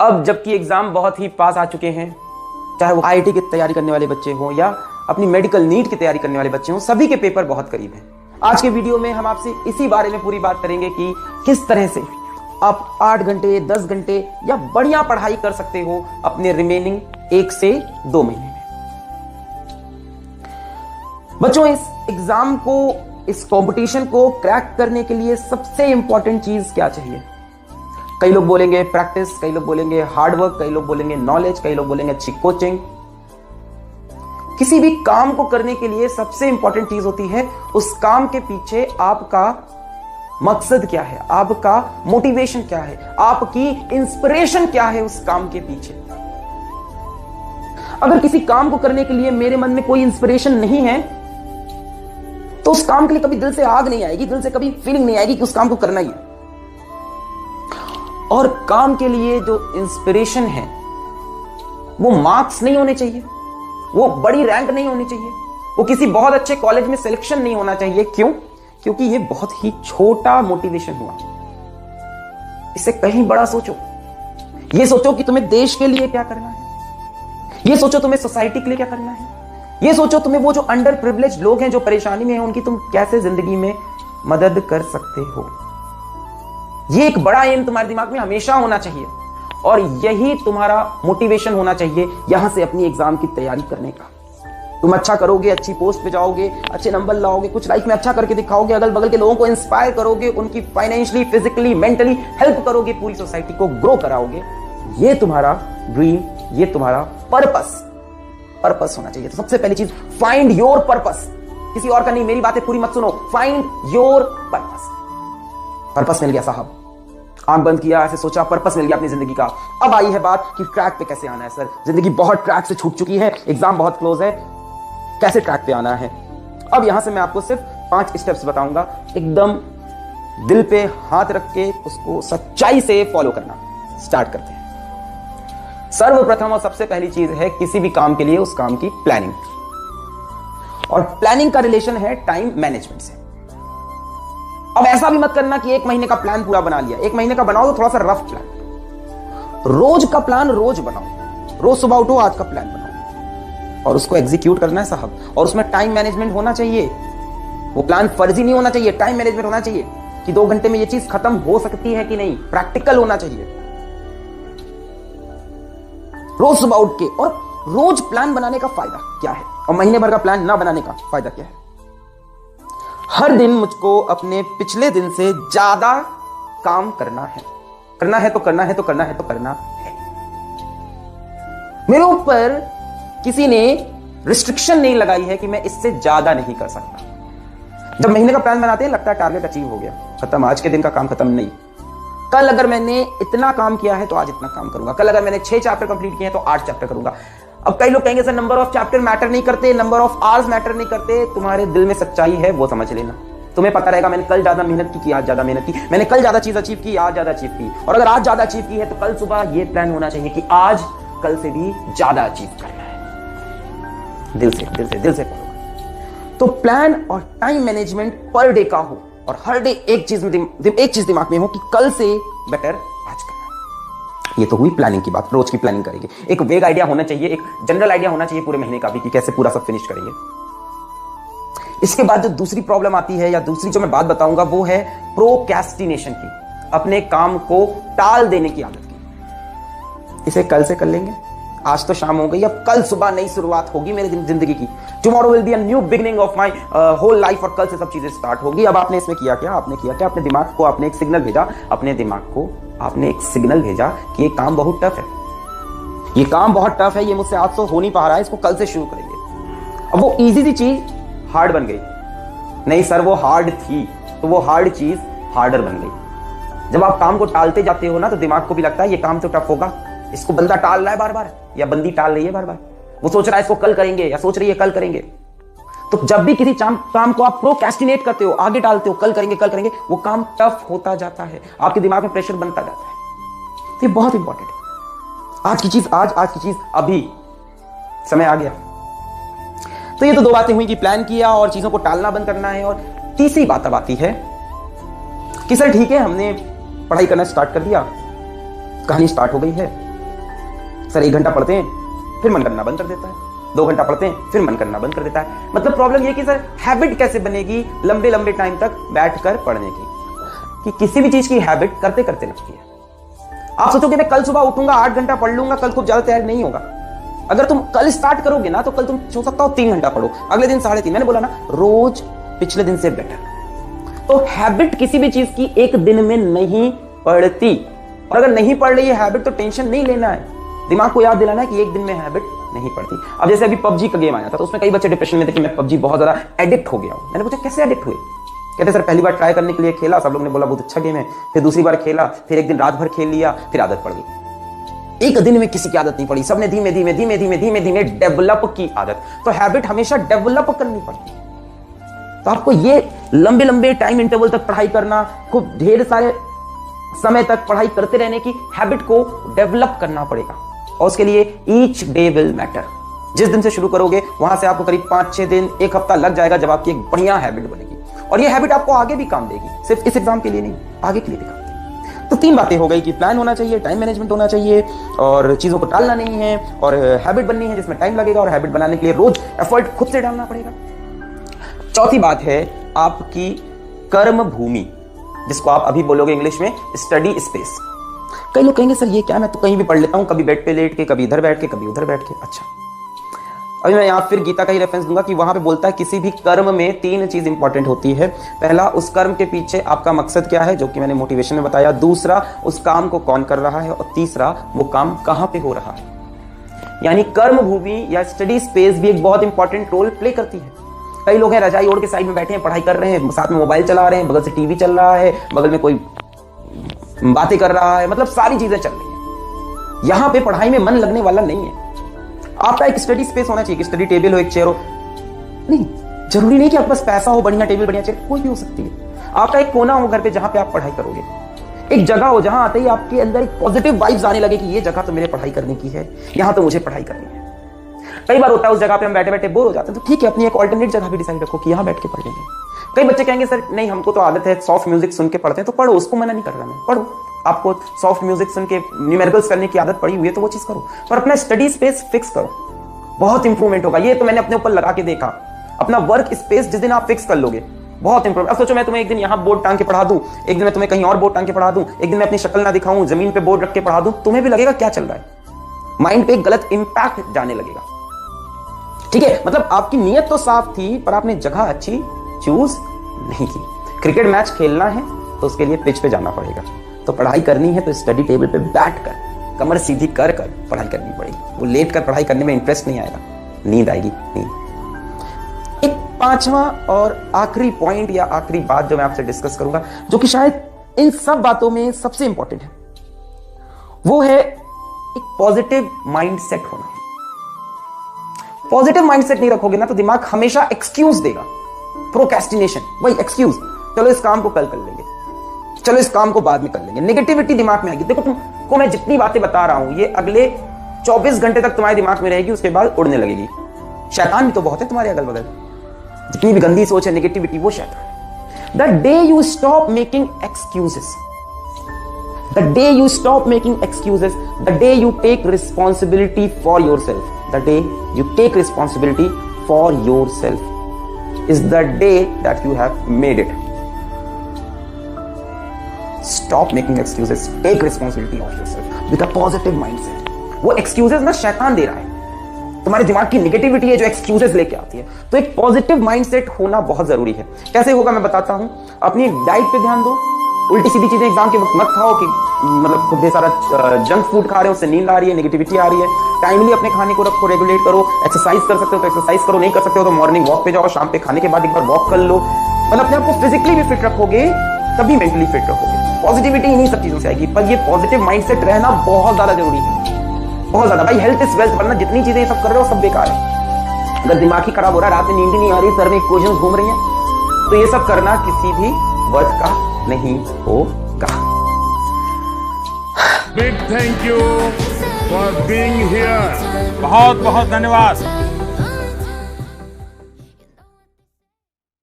अब जबकि एग्जाम बहुत ही पास आ चुके हैं, चाहे वो आईआईटी की तैयारी करने वाले बच्चे हों या अपनी मेडिकल नीट की तैयारी करने वाले बच्चे हों, सभी के पेपर बहुत करीब हैं। आज के वीडियो में हम आपसे इसी बारे में पूरी बात करेंगे कि किस तरह से आप 8 घंटे 10 घंटे या बढ़िया पढ़ाई कर सकते हो अपने रिमेनिंग 1 से 2 महीने में। बच्चों, इस एग्जाम को, इस कंपटीशन को क्रैक करने के लिए सबसे इंपॉर्टेंट चीज क्या चाहिए? कई लोग बोलेंगे प्रैक्टिस, कई लोग बोलेंगे हार्डवर्क, कई लोग बोलेंगे नॉलेज, कई लोग बोलेंगे अच्छी कोचिंग। किसी भी काम को करने के लिए सबसे इंपॉर्टेंट चीज होती है उस काम के पीछे आपका मकसद क्या है, आपका मोटिवेशन क्या है, आपकी इंस्पिरेशन क्या है उस काम के पीछे। अगर किसी काम को करने के लिए मेरे मन में कोई इंस्पिरेशन नहीं है तो उस काम के लिए कभी दिल से आग नहीं आएगी, दिल से कभी फीलिंग नहीं आएगी कि उस काम को करना ही है। और काम के लिए जो इंस्पिरेशन है वो मार्क्स नहीं होने चाहिए, वो बड़ी रैंक नहीं होनी चाहिए, वो किसी बहुत अच्छे कॉलेज में सिलेक्शन नहीं होना चाहिए। क्यों? क्योंकि ये बहुत ही छोटा मोटिवेशन हुआ। इससे कहीं बड़ा सोचो। ये सोचो कि तुम्हें देश के लिए क्या करना है, ये सोचो तुम्हें सोसाइटी के लिए क्या करना है, ये सोचो तुम्हें वो जो अंडर प्रिविलेज लोग हैं, जो परेशानी में हैं, उनकी तुम कैसे जिंदगी में मदद कर सकते हो। ये एक बड़ा एम तुम्हारे दिमाग में हमेशा होना चाहिए और यही तुम्हारा मोटिवेशन होना चाहिए यहां से अपनी एग्जाम की तैयारी करने का। तुम अच्छा करोगे, अच्छी पोस्ट पे जाओगे, अच्छे नंबर लाओगे, कुछ लाइफ में अच्छा करके दिखाओगे, अगल बगल के लोगों को इंस्पायर करोगे, उनकी फाइनेंशियली, फिजिकली, मेंटली हेल्प करोगे, पूरी सोसाइटी को ग्रो कराओगे। ये तुम्हारा ड्रीम, ये तुम्हारा पर्पस होना चाहिए। तो सबसे पहली चीज, फाइंड योर पर्पस। किसी और का नहीं, मेरी बातें पूरी मत सुनो। फाइंड योर पर्पस मिल गया साहब, आंख बंद किया, ऐसे सोचा, पर्पस मिल गया अपनी जिंदगी का। अब आई है बात कि ट्रैक पे कैसे आना है। सर, जिंदगी बहुत ट्रैक से छूट चुकी है, एग्जाम बहुत क्लोज है, कैसे ट्रैक पे आना है? अब यहां से मैं आपको सिर्फ 5 स्टेप्स बताऊंगा, एकदम दिल पे हाथ रख के उसको सच्चाई से फॉलो करना। स्टार्ट करते हैं। सर्वप्रथम और सबसे पहली चीज है किसी भी काम के लिए उस काम की प्लानिंग। और प्लानिंग का रिलेशन है टाइम मैनेजमेंट से। अब ऐसा भी मत करना कि 1 महीने का प्लान पूरा बना लिया। 1 महीने का बनाओ तो थोड़ा सा रफ प्लान। रोज का प्लान रोज बनाओ। रोज सुबह उठो, आज का प्लान बनाओ और उसको एग्जीक्यूट करना है साहब। और उसमें टाइम मैनेजमेंट होना चाहिए। वो प्लान फर्जी नहीं होना चाहिए, टाइम मैनेजमेंट होना चाहिए कि 2 घंटे में ये चीज खत्म हो सकती है कि नहीं। प्रैक्टिकल होना चाहिए। रोज सुबह उठ के, और रोज प्लान बनाने का फायदा क्या है और महीने भर का प्लान ना बनाने का फायदा क्या है? हर दिन मुझको अपने पिछले दिन से ज्यादा काम करना है। करना है तो करना है तो करना है तो करना है। मेरे ऊपर किसी ने रिस्ट्रिक्शन नहीं लगाई है कि मैं इससे ज्यादा नहीं कर सकता। जब महीने का प्लान बनाते हैं लगता है टारगेट अचीव हो गया, खत्म, आज के दिन का काम खत्म। नहीं, कल अगर मैंने इतना काम किया है तो आज इतना काम करूंगा। कल अगर मैंने 6 चैप्टर कंप्लीट किए हैं तो 8 चैप्टर करूंगा। अब कई लोग कहेंगे sir number of chapter matter नहीं करते, नंबर ऑफ आवर्स मैटर नहीं करते। तुम्हारे दिल में सच्चाई है वो समझ लेना। तुम्हें पता रहेगा मैंने कल ज्यादा मेहनत की, आज ज्यादा मेहनत की, मैंने कल ज्यादा चीज अचीव की, आज ज्यादा अचीव की। और अगर आज ज्यादा अचीव की है तो कल सुबह ये प्लान होना चाहिए कि आज कल से भी ज्यादा अचीव करना है। दिल से करो। तो प्लान और टाइम मैनेजमेंट पर डे का हो और हर डे एक चीज दिमाग में हो कि कल से बेटर आज करना। ये तो हुई प्लानिंग की बात, रोज की प्लानिंग करेंगे। एक वेग आइडिया होना चाहिए, एक जनरल आइडिया होना चाहिए पूरे महीने का भी कि कैसे पूरा सब फिनिश करेंगे। इसके बाद जो दूसरी प्रॉब्लम आती है या दूसरी जो मैं बात बताऊंगा वो है प्रोक्रेस्टिनेशन की, अपने काम को टाल देने की आदत की। इसे कल से कर लेंगे, आज तो शाम हो गई, अब कल सुबह नई शुरुआत होगी मेरी जिंदगी की। Tomorrow will be a new beginning of my whole life. और कल से सब चीजें स्टार्ट होगी। अब आपने इसमें किया क्या? आपने किया क्या? अपने दिमाग को आपने एक सिग्नल भेजा, अपने दिमाग को आपने एक सिग्नल भेजा कि ये काम बहुत टफ है, ये काम बहुत टफ है, ये मुझसे आज तो हो नहीं पा रहा है, इसको कल से शुरू करेंगे। अब वो इजी सी चीज हार्ड बन गई। नहीं सर, वो हार्ड थी तो वो हार्ड चीज हार्डर बन गई। जब आप काम को टालते जाते हो ना तो दिमाग को भी लगता है ये काम तो टफ होगा, इसको बंदा टाल रहा है बार बार या बंदी टाल रही है बार बार, वो सोच रहा है इसको कल करेंगे या सोच रही है कल करेंगे। तो जब भी किसी काम को आप प्रोक्रेस्टिनेट करते हो, आगे टालते हो, कल करेंगे, वो काम टफ होता जाता है, आपके दिमाग में प्रेशर बनता जाता है। तो ये बहुत इंपॉर्टेंट है। आज की चीज अभी, समय आ गया। तो ये तो 2 बातें हुई कि प्लान किया और चीजों को टालना बंद करना है। और तीसरी बात अब आती है कि सर ठीक है, हमने पढ़ाई करना स्टार्ट कर दिया, कहानी स्टार्ट हो गई है, सर 1 घंटा पढ़ते हैं फिर मन करना बंद कर देता है, 2 घंटा पढ़ते हैं फिर मन करना बंद कर देता है। मतलब प्रॉब्लम ये कि सर हैबिट कैसे बनेगी लंबे लंबे टाइम तक बैठकर पढ़ने की, कि किसी भी चीज की हैबिट करते करते लगती है। आप सोचोगे मैं कल सुबह उठूंगा 8 घंटा पढ़ लूंगा, कल खूब ज्यादा तैयारी नहीं होगा। अगर तुम कल स्टार्ट करोगे ना तो कल तुम हो सकता हो 3 घंटा पढ़ो, अगले दिन 3.5। मैंने बोला ना रोज पिछले दिन से बेटर। तो हैबिट किसी भी चीज की एक दिन में नहीं पड़ती, और अगर नहीं पढ़ रही है हैबिट तो टेंशन नहीं लेना है, दिमाग को याद दिलाना है कि एक दिन में हैबिट नहीं पड़ती। अब जैसे अभी पबजी का गेम आया था तो उसमें कई बच्चे डिप्रेशन में थे कि मैं पबजी बहुत ज्यादा एडिक्ट हो गया हूं। मैंने पूछा कैसे एडिक्ट हुए? कहते सर पहली बार ट्राई करने के लिए खेला, सब लोग ने बोला बहुत अच्छा गेम है, फिर दूसरी बार खेला, फिर एक दिन रात भर खेल लिया, फिर आदत पड़ गई। एक दिन में किसी की आदत नहीं पड़ी, सबने धीमे धीमे धीमे धीमे धीमे धीमे डेवलप की आदत। तो हैबिट हमेशा डेवलप करनी पड़ती है। तो आपको ये लंबे लंबे टाइम इंटरवल तक पढ़ाई करना, खूब ढेर सारे समय तक पढ़ाई करते रहने की हैबिट को डेवलप करना पड़ेगा, और उसके लिए ईच डे विल मैटर। जिस दिन से शुरू करोगे वहां से आपको करीब 5-6 दिन 1 हफ्ता लग जाएगा जब आपकी एक बढ़िया हैबिट बनेगी, और ये हैबिट आपको आगे भी काम देगी, सिर्फ इस एग्जाम के लिए नहीं, आगे के लिए भी काम देगी। तो 3 बातें हो गई कि प्लान होना चाहिए, टाइम मैनेजमेंट होना चाहिए, और चीजों को टालना नहीं है, और हैबिट बननी है जिसमें टाइम लगेगा, और हैबिट बनाने के लिए रोज एफर्ट खुद से डालना पड़ेगा। चौथी बात है आपकी कर्म भूमि, जिसको आप अभी बोलोगे इंग्लिश में स्टडी स्पेस। कई लोग कहेंगे सर ये क्या, मैं तो कहीं भी पढ़ लेता हूं, कभी बेड पे लेट के, कभी इधर बैठ के, कभी उधर बैठ के। अच्छा, अभी मैं यहां फिर गीता का ही रेफरेंस दूंगा कि वहां पे बोलता है किसी भी कर्म में 3 चीज इंपॉर्टेंट होती है। पहला, उस कर्म के पीछे आपका मकसद क्या है, जो कि मैंने मोटिवेशन में बताया। दूसरा, उस काम को कौन कर रहा है, और तीसरा, वो काम कहां पे हो रहा है। यानी कर्म भूमि या स्टडी स्पेस भी एक बहुत इंपॉर्टेंट रोल प्ले करती है। कई लोग हैं रजाई ओढ़ के साइड में बैठे हैं, पढ़ाई कर रहे हैं, साथ में मोबाइल चला रहे हैं, बगल से टीवी चल रहा है, बगल में कोई बातें कर रहा है, मतलब सारी चीजें चल रही हैं। यहां पे पढ़ाई में मन लगने वाला नहीं है। आपका एक स्टडी स्पेस होना चाहिए कि स्टडी टेबल हो, एक चेयर हो। नहीं, जरूरी नहीं कि आपके पास पैसा हो, बढ़िया टेबल, बढ़िया चेयर, कोई भी हो सकती है। आपका एक कोना हो घर पे जहां पे आप पढ़ाई करोगे, एक जगह हो जहां आते ही आपके अंदर एक पॉजिटिव वाइब्स आने लगे कि ये जगह तो मेरे पढ़ाई करने की है, यहां तो मुझे पढ़ाई करनी है। कई बार होता है उस जगह पे हम बैठे बैठे बोर हो जाते हैं, तो ठीक है, अपनी एक ऑल्टरनेट जगह भी डिसाइड रखो कि यहां बैठ के पढ़ लेंगे। कई बच्चे कहेंगे सर नहीं हमको तो आदत है सॉफ्ट म्यूजिक सुन के पढ़ते हैं, तो पढ़ो, उसको मना नहीं कर रहा मैं, पढ़ो। आपको सॉफ्ट म्यूजिक सुन के न्यूमेरिकल्स करने की आदत पड़ी हुई है तो वो चीज करो, पर अपना स्टडी स्पेस फिक्स करो, बहुत इंप्रूवमेंट होगा। ये तो मैंने अपने ऊपर लगा के देखा। अपना वर्क स्पेस जिस दिन आप फिक्स कर लोगे, बहुत इंप्रूव। अब सोचो मैं तुम्हें एक दिन यहाँ बोर्ड टांग के पढ़ा दूं, एक दिन मैं तुम्हें कहीं और बोर्ड टांग के पढ़ा दूं, एक दिन मैं अपनी शक्ल ना दिखाऊं, जमीन पे बोर्ड रख के पढ़ा दूं, तुम्हें भी लगेगा क्या चल रहा है, माइंड पे एक गलत इंपैक्ट जाने लगेगा। ठीक है, मतलब आपकी नीयत तो साफ थी पर आपने जगह अच्छी चूज नहीं की। क्रिकेट मैच खेलना है तो उसके लिए पिच पे जाना पड़ेगा, तो पढ़ाई करनी है तो स्टडी टेबल पे बैठकर कमर सीधी कर कर पढ़ाई करनी पड़ेगी। वो लेट कर पढ़ाई करने में इंटरेस्ट नहीं आएगा, नींद आएगी। नींद। एक 5वां और आखिरी पॉइंट या आखिरी बात जो मैं आपसे डिस्कस करूंगा, जो कि शायद इन सब बातों में सबसे इंपॉर्टेंट है, वो है एक पॉजिटिव माइंडसेट होना। पॉजिटिव माइंडसेट नहीं रखोगे ना तो दिमाग हमेशा एक्सक्यूज देगा, प्रोक्रेस्टिनेशन, वही एक्सक्यूज, चलो इस काम को कल कर लेंगे, चलो इस काम को बाद में कर लेंगे। नेगेटिविटी दिमाग में आएगी। देखो तुमको मैं जितनी बातें बता रहा हूं ये अगले 24 घंटे तक तुम्हारे दिमाग में रहेगी, उसके बाद उड़ने लगेगी। शैतान भी तो बहुत है तुम्हारे अगल बगल, जितनी भी गंदी सोच है, नेगेटिविटी, वो शैतान। The day you stop making excuses, the day you stop making excuses, the day you take responsibility for yourself, the day you take responsibility for yourself is the day that you have made it. Stop making excuses, take responsibility of yourself with a positive mindset. वो excuses ना शैतान दे रहा है, तुम्हारे दिमाग की negativity है जो एक्सक्यूजेस लेके आती है। तो एक पॉजिटिव माइंडसेट होना बहुत जरूरी है। कैसे होगा मैं बताता हूं। अपनी डाइट पे ध्यान दो, उल्टी सीधी चीजें एग्जाम के वक्त मत खाओ कि मतलब खूब सारा जंक फूड खा रहे हो, उससे नींद आ रही है, नेगेटिविटी आ रही है। टाइमली अपने खाने को रखो, रेगुलेट करो। एक्सरसाइज कर सकते हो तो एक्सरसाइज करो, नहीं कर सकते हो तो मॉर्निंग वॉक पे जाओ, शाम पे खाने के बाद एक बार वॉक कर लो। मतलब अपने आप को फिजिकली भी फिट रखोगे तभी मेंटली फिट रखोगे। पॉजिटिविटी इन्हीं सब चीजों से आएगी, पर ये पॉजिटिव माइंडसेट रहना बहुत ज्यादा जरूरी है, बहुत ज्यादा। भाई हेल्थ इज वेल्थ, वरना जितनी चीजें सब कर रहे हो सब बेकार है। अगर दिमाग ही खराब हो रहा है, रात में नींद नहीं आ रही, सर में इक्वेशंस घूम रही हैं, तो ये सब करना किसी भी वर्थ का नहीं होगा। Big thank you for being here. बहुत बहुत धन्यवाद।